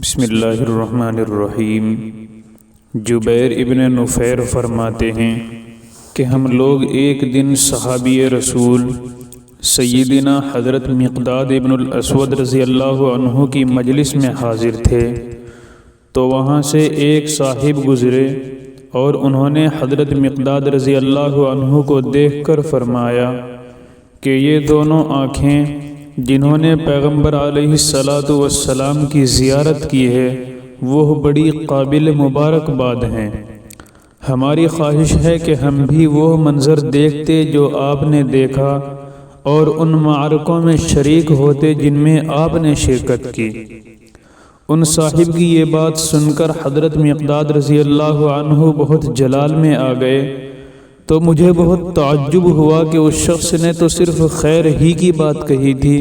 بسم اللہ الرحمن الرحیم۔ جبیر ابن نفیر فرماتے ہیں کہ ہم لوگ ایک دن صحابی رسول سیدنا حضرت مقداد ابن الاسود رضی اللہ عنہ کی مجلس میں حاضر تھے، تو وہاں سے ایک صاحب گزرے اور انہوں نے حضرت مقداد رضی اللہ عنہ کو دیکھ کر فرمایا کہ یہ دونوں آنکھیں جنہوں نے پیغمبر علیہ السلام کی زیارت کی ہے وہ بڑی قابل مبارکباد ہیں۔ ہماری خواہش ہے کہ ہم بھی وہ منظر دیکھتے جو آپ نے دیکھا اور ان معرکوں میں شریک ہوتے جن میں آپ نے شرکت کی۔ ان صاحب کی یہ بات سن کر حضرت مقداد رضی اللہ عنہ بہت جلال میں آ گئے، تو مجھے بہت تعجب ہوا کہ اس شخص نے تو صرف خیر ہی کی بات کہی تھی،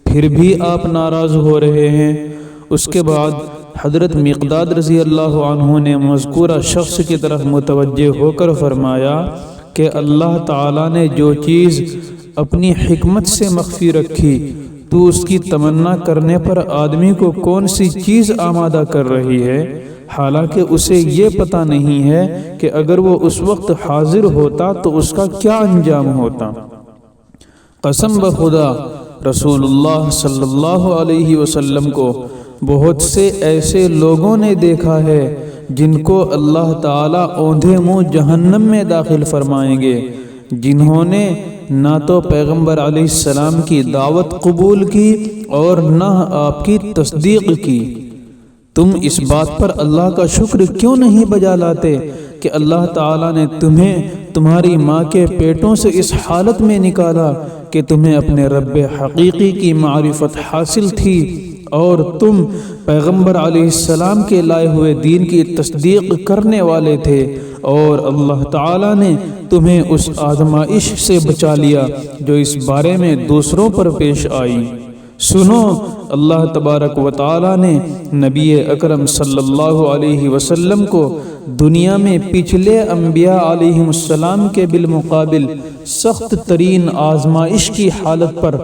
پھر بھی آپ ناراض ہو رہے ہیں۔ اس کے بعد حضرت مقداد رضی اللہ عنہ نے مذکورہ شخص کی طرف متوجہ ہو کر فرمایا کہ اللہ تعالیٰ نے جو چیز اپنی حکمت سے مخفی رکھی تو اس کی تمنا کرنے پر آدمی کو کون سی چیز آمادہ کر رہی ہے، حالانکہ اسے یہ پتہ نہیں ہے کہ اگر وہ اس وقت حاضر ہوتا تو اس کا کیا انجام ہوتا۔ قسم بخدا رسول اللہ صلی اللہ علیہ وسلم کو بہت سے ایسے لوگوں نے دیکھا ہے جن کو اللہ تعالیٰ اوندھے منہ جہنم میں داخل فرمائیں گے، جنہوں نے نہ تو پیغمبر علیہ السلام کی دعوت قبول کی اور نہ آپ کی تصدیق کی۔ تم اس بات پر اللہ کا شکر کیوں نہیں بجا لاتے کہ اللہ تعالیٰ نے تمہیں تمہاری ماں کے پیٹوں سے اس حالت میں نکالا کہ تمہیں اپنے رب حقیقی کی معرفت حاصل تھی اور تم پیغمبر علیہ السلام کے لائے ہوئے دین کی تصدیق کرنے والے تھے، اور اللہ تعالیٰ نے تمہیں اس آزمائش سے بچا لیا جو اس بارے میں دوسروں پر پیش آئی۔ سنو، اللہ تبارک و تعالیٰ نے نبی اکرم صلی اللہ علیہ وسلم کو دنیا میں پچھلے انبیاء علیہ السلام کے بالمقابل سخت ترین آزمائش کی حالت پر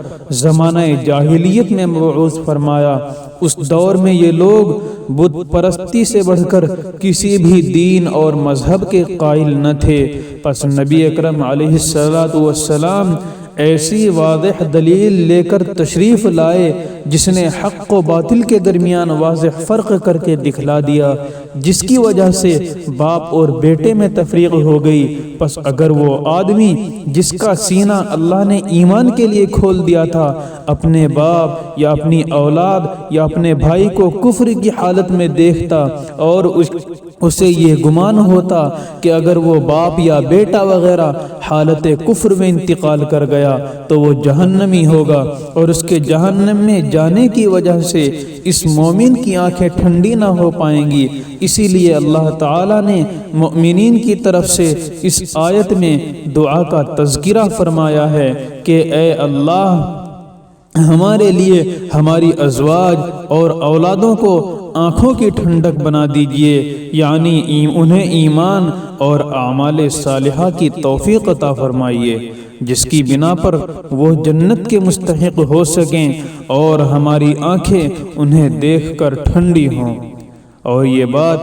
زمانہ جاہلیت میں مبعوث فرمایا۔ اس دور میں یہ لوگ بت پرستی سے بڑھ کر کسی بھی دین اور مذہب کے قائل نہ تھے، پس نبی اکرم علیہ السلام ایسی واضح دلیل لے کر تشریف لائے جس نے حق و باطل کے درمیان واضح فرق کر کے دکھلا دیا، جس کی وجہ سے باپ اور بیٹے میں تفریق ہو گئی۔ پس اگر وہ آدمی جس کا سینہ اللہ نے ایمان کے لیے کھول دیا تھا اپنے باپ یا اپنی اولاد یا اپنے بھائی کو کفر کی حالت میں دیکھتا اور اسے یہ گمان ہوتا کہ اگر وہ باپ یا بیٹا وغیرہ حالت کفر میں انتقال کر گیا تو وہ جہنمی ہوگا، اور اس کے جہنم میں جانے کی وجہ سے اس مومن کی آنکھیں ٹھنڈی نہ ہو پائیں گی۔ اسی لیے اللہ تعالیٰ نے مؤمنین کی طرف سے اس آیت میں دعا کا تذکرہ فرمایا ہے کہ اے اللہ ہمارے لیے ہماری ازواج اور اولادوں کو آنکھوں کی ٹھنڈک بنا دیجئے، یعنی انہیں ایمان اور اعمال صالحہ کی توفیق عطا فرمائیے جس کی بنا پر وہ جنت کے مستحق ہو سکیں اور ہماری آنکھیں انہیں دیکھ کر ٹھنڈی ہوں۔ اور یہ بات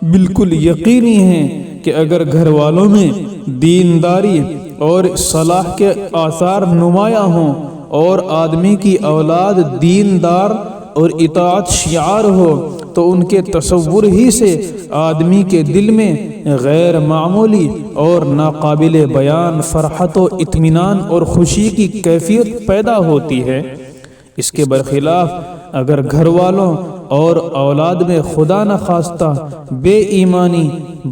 بالکل یقینی ہے کہ اگر گھر والوں میں دینداری اور صلاح کے آثار نمایاں ہوں اور آدمی کی اولاد دیندار اور اطاعت شعار ہو تو ان کے تصور ہی سے آدمی کے دل میں غیر معمولی اور ناقابل بیان فرحت و اطمینان اور خوشی کی کیفیت پیدا ہوتی ہے۔ اس کے برخلاف اگر گھر والوں اور اولاد میں خدا نخواستہ بے ایمانی،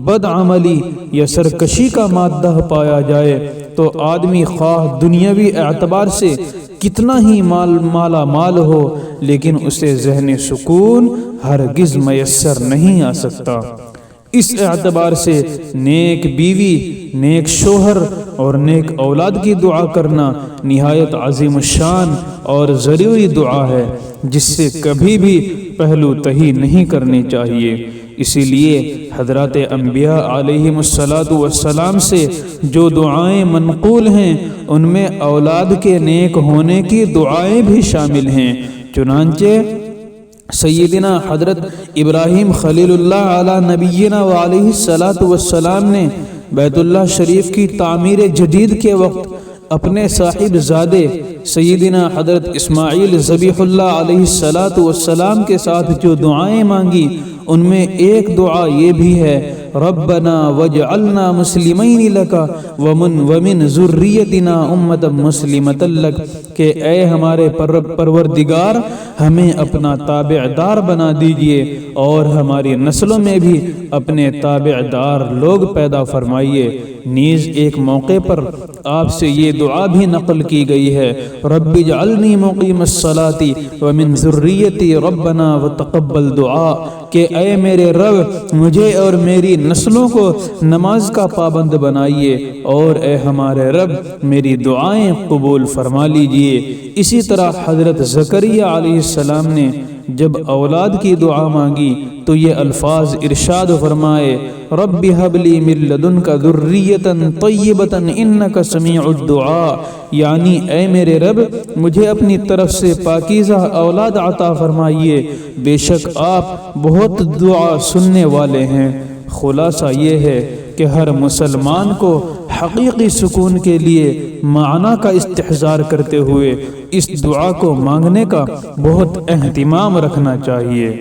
بد عملی یا سرکشی کا مادہ پایا جائے تو آدمی خواہ دنیاوی اعتبار سے کتنا ہی مالا مال ہو لیکن اسے ذہنی سکون ہرگز میسر نہیں آ سکتا۔ اس اعتبار سے نیک بیوی، نیک شوہر اور نیک اولاد کی دعا کرنا نہایت عظیم الشان اور ضروری دعا ہے جس سے کبھی بھی پہلو تہی نہیں کرنی چاہیے۔ اسی لیے حضرات انبیاء علیہم السلام سے جو دعائیں منقول ہیں ان میں اولاد کے نیک ہونے کی دعائیں بھی شامل ہیں۔ چنانچہ سیدنا حضرت ابراہیم خلیل اللہ علی نبینا و علیہ الصلاۃ والسلام نے بیت اللہ شریف کی تعمیر جدید کے وقت اپنے صاحب زادے سیدنا حضرت اسماعیل ذبیح اللہ علیہ الصلاۃ والسلام کے ساتھ جو دعائیں مانگی ان میں ایک دعا یہ بھی ہے، ربنا وجعلنا مسلمین لک ومن ذریتنا امۃ مسلمۃ لک، کہ اے ہمارے پروردگار ہمیں اپنا تابع دار بنا دیجئے اور ہماری نسلوں میں بھی اپنے تابع دار لوگ پیدا فرمائیے۔ نیز ایک موقع پر آپ سے یہ دعا بھی نقل کی گئی ہے، رب اجعلنی مقیم الصلاۃ ومن ذریتی ربنا وتقبل دعا، کہ اے میرے رب مجھے اور میری نسلوں کو نماز کا پابند بنائیے اور اے ہمارے رب میری دعائیں قبول فرما لیجئے۔ اسی طرح حضرت زکریا علیہ السلام نے جب اولاد کی دعا مانگی تو یہ الفاظ ارشاد فرمائے، رب هب لی من لدنک ذریۃ طیبۃ انک سمیع الدعاء، یعنی اے میرے رب مجھے اپنی طرف سے پاکیزہ اولاد عطا فرمائیے، بے شک آپ بہت دعا سننے والے ہیں۔ خلاصہ یہ ہے کہ ہر مسلمان کو حقیقی سکون کے لیے معنی کا استحضار کرتے ہوئے اس دعا کو مانگنے کا بہت اہتمام رکھنا چاہیے۔